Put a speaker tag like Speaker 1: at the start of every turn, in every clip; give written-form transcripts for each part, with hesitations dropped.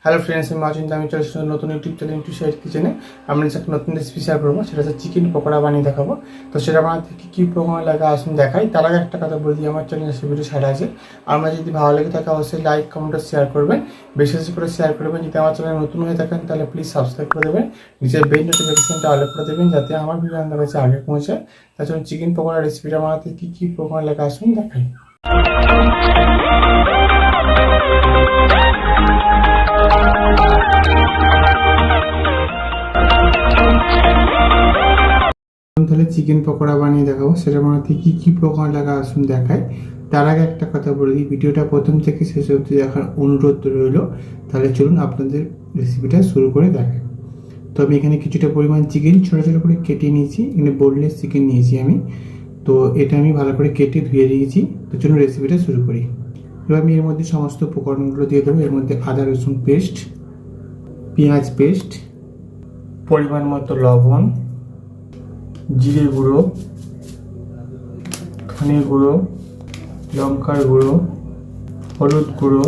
Speaker 1: Hello friends, আমি অচিন্ত। আমি চলে এসেছি নতুন ইউটিউব চ্যানেল ইন্টু শেয়ার কিচেনে। আমি একটা নতুন রেসিপি শেয়ার করবো, সেটা হচ্ছে চিকেন পকোড়া বানিয়ে দেখাবো। তো সেটা বানাতে কী উপকরণ লাগে আসুন দেখাই। তার আগে একটা কথা বলে দিই, আমার চ্যানেল রেসিপিটি ছাড়া আছে। আমার যদি ভালো লেগে থাকে অবশ্যই লাইক কমেন্ট শেয়ার করবেন, বেশি বেশি করে শেয়ার করবেন। যদি আমার চ্যানেল নতুন হয়ে থাকেন তাহলে প্লিজ সাবস্ক্রাইব করে দেবেন, নিজের বেল নোটিফিকেশনটা অল করে দেবেন যাতে আমার ভিডিও আপনার কাছে আগে পৌঁছায়। তার জন্য চিকেন পকোড়া রেসিপিটা বানাতে কী উপকরণ লাগে আসুন দেখাই। তাহলে চিকেন পকোড়া বানিয়ে দেখাবো, সেটা বানাতে কী উপকরণ লাগা আসুন দেখায়। তার আগে একটা কথা বলে দিই, ভিডিওটা প্রথম থেকে শেষ অবধি দেখার অনুরোধ রইল। তাহলে চলুন আপনাদের রেসিপিটা শুরু করে দেখাই। তো আমি এখানে কিছুটা পরিমাণ চিকেন ছোটো ছোটো করে কেটে নিয়েছি। এখানে বোনলেস চিকেন নিয়েছি আমি। তো এটা আমি ভালো করে কেটে ধুয়ে দিয়েছি। তো চলুন রেসিপিটা শুরু করি। এবার আমি এর মধ্যে সমস্ত উপকরণগুলো দিয়ে দেবো। এর মধ্যে আদা রসুন পেস্ট, পেঁয়াজ পেস্ট, পরিমাণ মতো লবণ, জিরে গুঁড়ো, ধনে গুঁড়ো, লঙ্কার গুঁড়ো, হলুদ গুঁড়ো,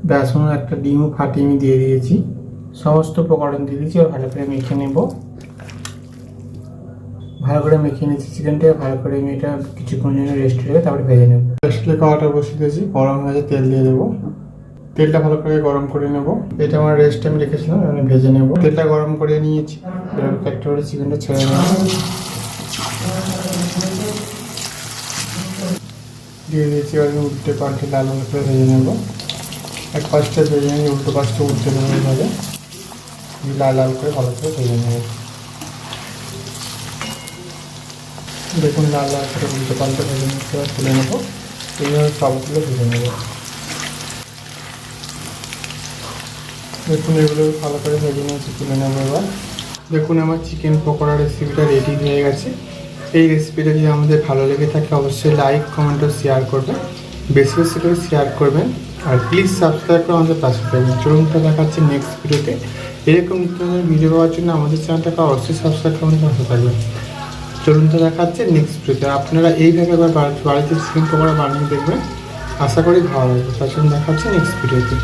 Speaker 1: বেসন একটা ডিমও ফাটিয়ে আমি দিয়ে দিয়েছি। সমস্ত উপকরণ দিয়ে দিয়েছি। আর ভালো করে মেখে নেব। ভালো করে মেখে নিয়েছি চিকেনটাকে। ভালো করে আমি এটা কিছুক্ষণ জন্য রেস্ট রেখে তারপরে ভেজে নেব। রেস্টে কড়াটা বসিয়ে দিয়েছি, গরম হয়ে তেল দিয়ে দেবো। তেলটা ভালো করে গরম করে নেব। এটা আমার রেস্টে আমি রেখেছিলাম, আমি ভেজে নেব। তেলটা গরম করে নিয়েছি, একটা করে চিকেনটা ছেড়ে নেব। দিয়ে দিয়েছি, এবার আমি উল্টে পাল্টে লাল লাল করে ভেজে নেব। এক পাশটা ভেজে নিয়ে উল্টো পাশটা উল্টে নেব। এইভাবে লাল লাল করে ভালো করে ভেজে নেব। দেখুন লাল লাল করে উল্টো পাল্টে ভেজে নিতে তুলে নেব। এইভাবে সবগুলো ভেজে নেব। দেখুন এগুলো ভালো করে ভেজে নিয়েছি, তুলে নেবো। এবার দেখুন আমার চিকেন পকোড়া রেসিপিটা রেডি হয়ে গেছে। এই রেসিপিটা যদি আমাদের ভালো লেগে থাকে অবশ্যই লাইক কমেন্ট ও শেয়ার করবেন, বেশি বেশি করে শেয়ার করবেন। আর প্লিজ সাবস্ক্রাইব করে আমাদের পাশে থাকবেন। চলুন তো দেখাচ্ছি নেক্সট ভিডিওতে। এরকম ভিডিও পাওয়ার জন্য আমাদের চ্যানেলটাকে অবশ্যই সাবস্ক্রাইব করে আমাদের পাশে থাকবেন। চলুন তো দেখাচ্ছে নেক্সট ভিডিওতে। আপনারা এইভাবে আবার বাড়িতে চিকেন পকোড়া বানিয়ে দেখবেন, আশা করি ভালো লাগবে। তার জন্য দেখাচ্ছে নেক্সট ভিডিওতে।